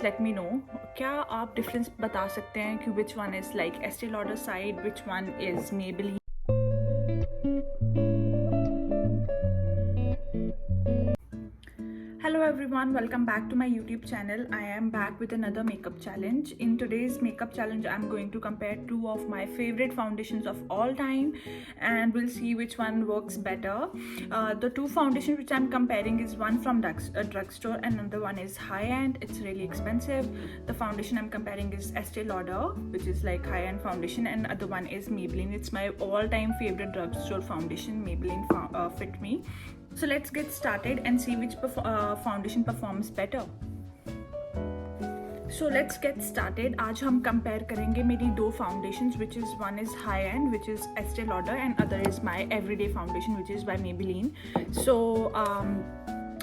let me know. क्या आप difference बता सकते हैं कि which one is like Estee Lauder side, which one is Maybelline? Hello everyone, welcome back to my YouTube channel. I am back with another makeup challenge. In today's makeup challenge, I'm going to compare two of my favorite foundations of all time and we'll see which one works better. The two foundations which I'm comparing is one from a drugstore and another one is high-end. It's really expensive. The foundation I'm comparing is Estee Lauder, which is like high-end foundation, and other one is Maybelline. It's my all-time favorite drugstore foundation, Maybelline Fit Me. So let's get started and see which foundation performs better. So let's get started. आज हम compare करेंगे मेरी दो foundations, which is one is high end, which is Estee Lauder, and other is my everyday foundation, which is by Maybelline. So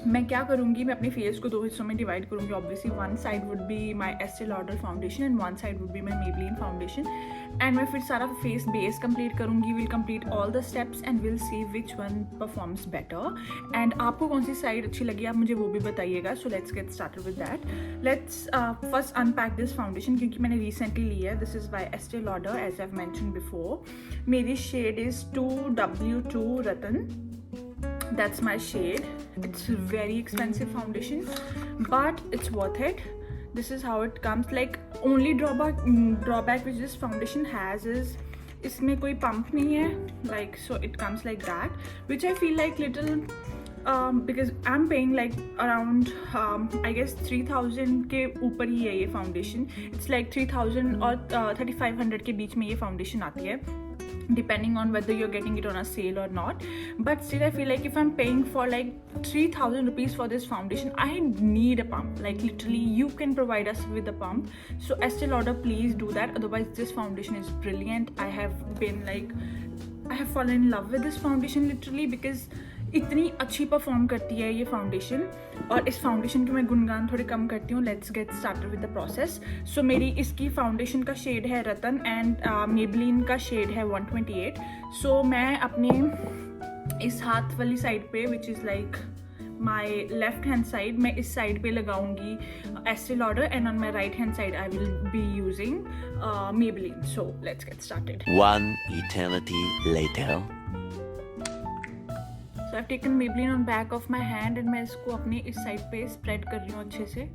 मैं क्या करूँगी, मैं अपने फेस को दो हिस्सों में डिवाइड करूँगी. Obviously one side would be my Estee Lauder foundation and one side would be my Maybelline foundation. And मैं फिर सारा फेस बेस कंप्लीट करूँगी. Will complete all the steps and will see which one performs better. And आपको कौन सी side अच्छी लगी आप मुझे वो भी बताइएगा. So let's get started with that. Let's first unpack this foundation क्योंकि मैंने रिसेंटली लिया है. This is by Estee Lauder as I have mentioned before. मेरी shade is 2W2 rattan. That's my shade. It's very expensive foundation but it's worth it. This is how it comes. Like only drawback which this foundation has is इसमें कोई pump नहीं है. Like so it comes like that, which I feel like little because I'm paying like around I guess 3000 के ऊपर ही है ये foundation. It's like 3000 और 3500 के बीच में ये foundation आती है, depending on whether you're getting it on a sale or not. But still I feel like if I'm paying for like 3000 rupees for this foundation, I need a pump. Like literally you can provide us with a pump. So Estee Lauder, please do that. Otherwise this foundation is brilliant. I have fallen in love with this foundation literally because इतनी अच्छी perform करती है ये foundation. और इस foundation के मैं गुणगान थोड़े कम करती हूँ. Let's get started with the process. So मेरी इसकी फाउंडेशन का शेड है रतन एंड मेबलिन का शेड है 128. सो मैं अपने इस हाथ वाली साइड पे which is like my left hand side, मैं इस साइड पे लगाऊंगी Estee Lauder and on my right hand side I will be using Maybelline. So let's get started. One eternity later. So I've taken Maybelline on back of my hand and मैं इसको अपने इस side पे spread कर रही हूँ अच्छे से.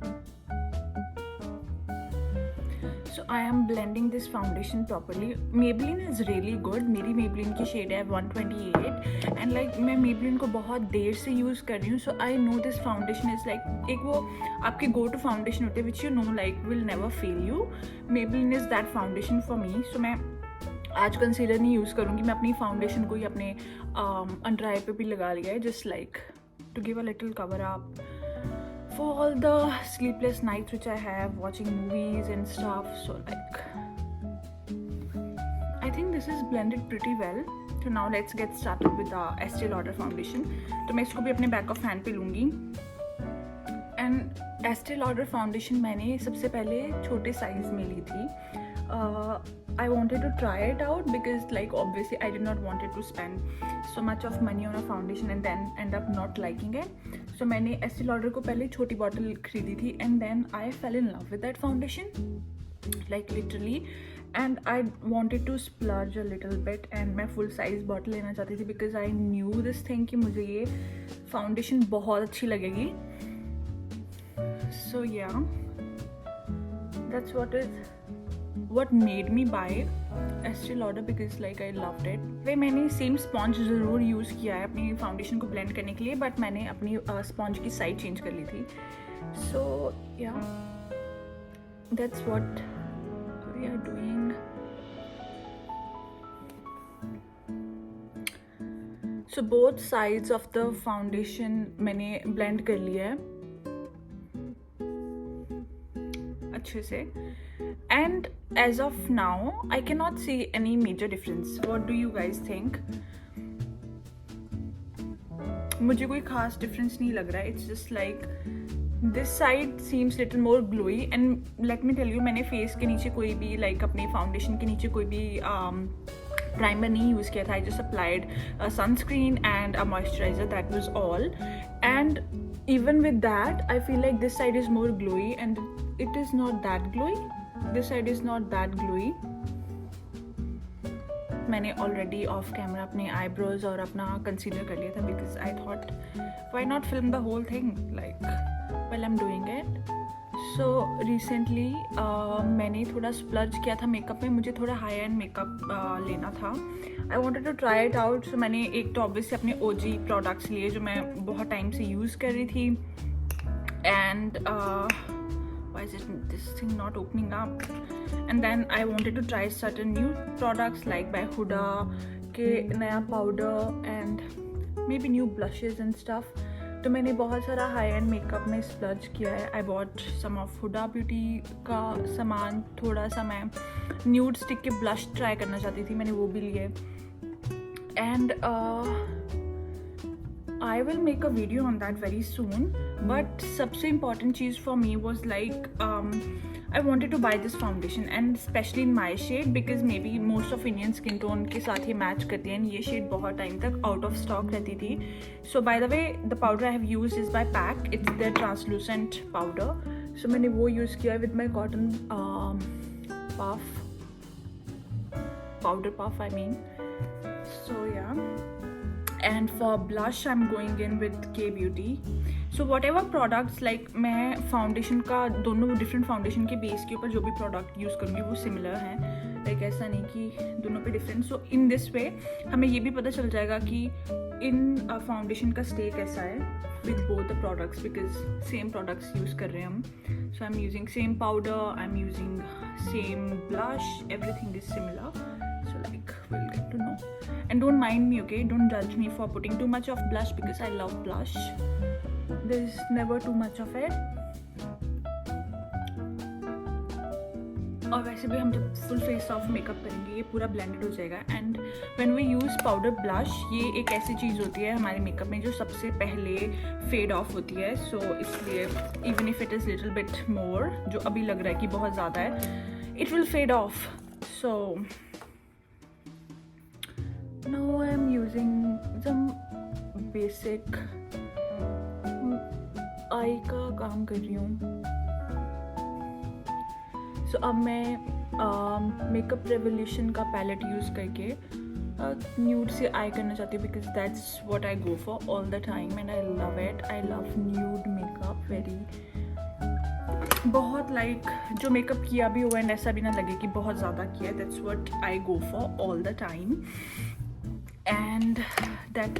So I am blending this foundation properly. Maybelline is really good. मेरी Maybelline की शेड है 128 and like मैं Maybelline को बहुत देर से यूज़ कर रही हूँ. So I know this foundation is like एक वो आपके go to foundation होते हैं which you know like will never fail you. Maybelline is that foundation for me. So मैं आज कंसीलर नहीं यूज़ करूँगी. मैं अपनी फाउंडेशन को ही अपने अंडर आई पे भी लगा लिया है just like to give a little cover up for all the sleepless nights which I have watching movies and stuff. So like I think this is blended pretty well. तो now let's get started with the Estee Lauder foundation. तो मैं इसको भी अपने back of hand पे लूँगी. And एस्टे Lauder foundation मैंने सबसे पहले छोटे साइज़ में ली थी. I wanted to try it out because like obviously I did not want to spend so much of money on a foundation and then end up not liking it. So मैंने Estee Lauder को पहले छोटी bottle खरीदी थी and then I fell in love with that foundation like literally and I wanted to splurge a little bit and मैं full size bottle लेना चाहती थी because I knew this thing कि मुझे ये foundation बहुत अच्छी लगेगी. So yeah, that's what made me buy Estee Lauder because like I loved it. वही मैंने सेम स्पॉन्ज ज़रूर यूज़ किया है अपनी फाउंडेशन को ब्लेंड करने के लिए बट मैंने अपनी स्पॉन्ज की साइड चेंज कर ली थी. So ya that's what we are doing. So both sides of the foundation मैंने ब्लेंड कर लिया है अच्छे से. And as of now, I cannot see any major difference. What do you guys think? मुझे कोई खास difference नहीं लग रहा है. It's just like this side seems little more glowy. And let me tell you, मैंने face के नीचे कोई भी like अपने foundation के नीचे कोई भी primer नहीं यूज़ किया था. I just applied a sunscreen and a moisturizer. That was all. And even with that, I feel like this side is more glowy and it is not that glowy. This side is not that glowy. मैंने already off camera अपने eyebrows और अपना concealer कर लिया था because I thought why not film the whole thing like while I am doing it. So recently मैंने थोड़ा स्प्लज किया था मेकअप में. मुझे थोड़ा हाई एंड मेकअप लेना था. I wanted to try it out. So मैंने एक तो ऑब्वियसली अपने ओजी प्रोडक्ट्स लिए जो मैं बहुत टाइम से यूज़ कर रही थी. And why is this thing not opening up? And then I wanted to try certain new products like by Huda के नया powder and maybe new blushes and stuff. तो मैंने बहुत सारा हाई एंड मेकअप में स्प्लज किया है. I bought some of Huda beauty का सामान. थोड़ा सा मैं न्यूड स्टिक के ब्लश ट्राई करना चाहती थी, मैंने वो भी लिए. And I will make a video on that very soon. But सबसे important cheese for me was like I wanted to buy this foundation and especially in my shade because maybe most of Indian skin tone के साथ ये match करती है. ये shade बहुत time तक out of stock रहती थी. So by the way, the powder I have used is by PAC. It's their translucent powder. So मैंने वो use किया with my cotton puff, powder puff I mean. So yeah. And for blush I'm going in with K Beauty. So whatever products like मैं foundation का दोनों different foundation के base के ऊपर जो भी प्रोडक्ट यूज़ करूँगी वो सिमिलर हैं. लाइक ऐसा नहीं कि दोनों पे different. So in this way हमें ये भी पता चल जाएगा कि इन फाउंडेशन का स्टे कैसा है with both the products because same products use कर रहे हैं हम. So I am using same powder, I am using same blush, everything is similar. So like we'll get to know. And don't mind me, okay? Don't judge me for putting too much of blush because I love blush. There's never too much of it. और वैसे भी हम जब full face of makeup करेंगे ये पूरा blended हो जाएगा. And when we use powder blush ये एक ऐसी चीज़ होती है हमारे मेकअप में जो सबसे पहले फेड ऑफ होती है. सो इसलिए even if it is little bit more, जो अभी लग रहा है कि बहुत ज़्यादा है, it will fade off. So now I am using some basic eye का काम कर रही हूँ. सो अब मैं मेकअप रेवोल्यूशन का पैलेट यूज़ करके न्यूड से आई करना चाहती हूँ because that's what I go for all the time and I love it. I love nude makeup very. बहुत लाइक जो मेकअप किया भी हुआ है ऐसा भी ना लगे कि बहुत ज़्यादा किया है. That's what I go for all the time. And that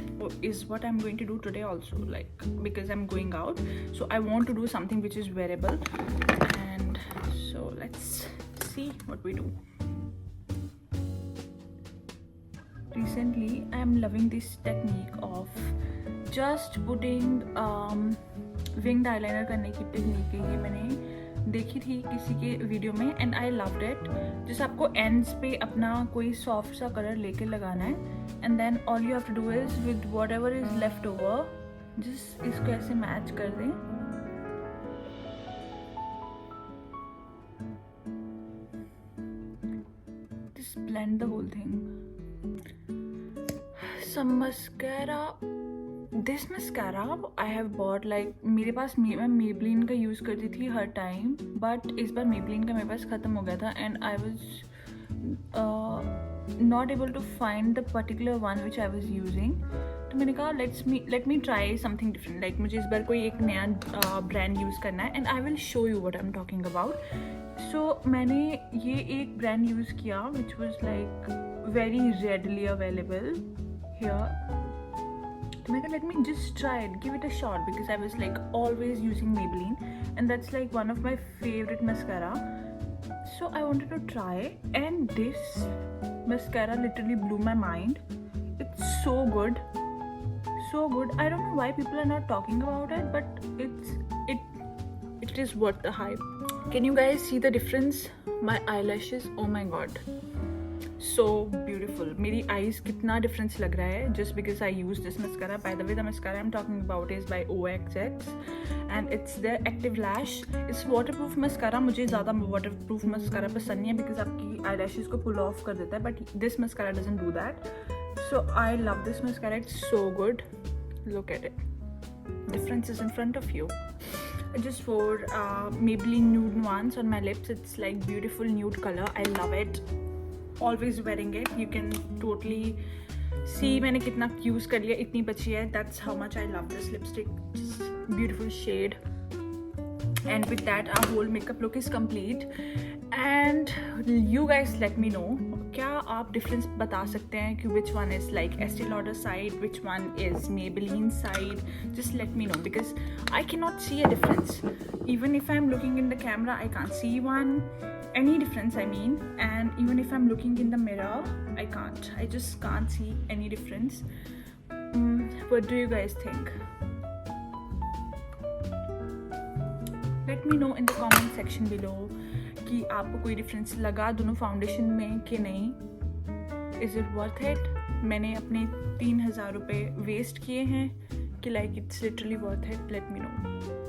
is what I'm going to do today also, like because I'm going out, so I want to do something which is wearable. And so let's see what we do. Recently I am loving this technique of just putting winged eyeliner करने की technique है. ये मैंने देखी थी किसी के video में एंड आई लव्ड इट. जैसे आपको एंड्स पे अपना कोई सॉफ्ट सा कलर लेके लगाना है and then all you have to do is with whatever is left over just इसको ऐसे मैच कर दें. Just blend the whole thing. Some mascara. This mascara I have bought like मेरे पास मैं मेबलिन का यूज़ करती थी हर टाइम बट इस बार मेबलिन का मेरे पास ख़त्म हो गया था and I was not able to find the particular one which I was using. तो मैंने कहा let me try something different. Like मुझे इस बार कोई एक नया ब्रांड यूज़ करना है and I will show you what I am talking about. So मैंने ये एक ब्रांड यूज़ किया which was like very readily available here. So I thought, let me just try it, give it a shot because I was like always using Maybelline and that's like one of my favorite mascara. So I wanted to try and this mascara literally blew my mind. It's so good, so good. I don't know why people are not talking about it, but it is worth the hype. Can you guys see the difference? My eyelashes, oh my god, so beautiful. मेरी eyes कितना difference लग रहा है just because I use this mascara. By the way, the mascara I'm talking about is by OXX and it's their Active Lash. It's waterproof mascara. मुझे ज़्यादा waterproof mascara पसंद नहीं है because आपकी eyelashes को pull off कर देता है but this mascara doesn't do that. So I love this mascara. It's so good. Look at it. Difference is in front of you. just wore Maybelline Nude Nuance on my lips. It's like beautiful nude color. I love it. Always wearing it. You can totally see मैंने कितना use कर लिया, इतनी बची है. That's how much I love this lipstick. Just beautiful shade. And with that, our whole makeup look is complete. And you guys let me know, क्या आप difference बता सकते हैं कि which one is like Estee Lauder side, which one is Maybelline side? Just let me know, because I cannot see a difference. Even if I'm looking in the camera, I can't see any difference, I mean. And even if I'm looking in the mirror, I just can't see any difference. What do you guys think? Let me know in the comment section below कि आपको कोई difference लगा दोनों foundation में कि नहीं. Is it worth it? मैंने अपने 3,000 रुपये वेस्ट किए हैं कि like it's literally worth it. Let me know.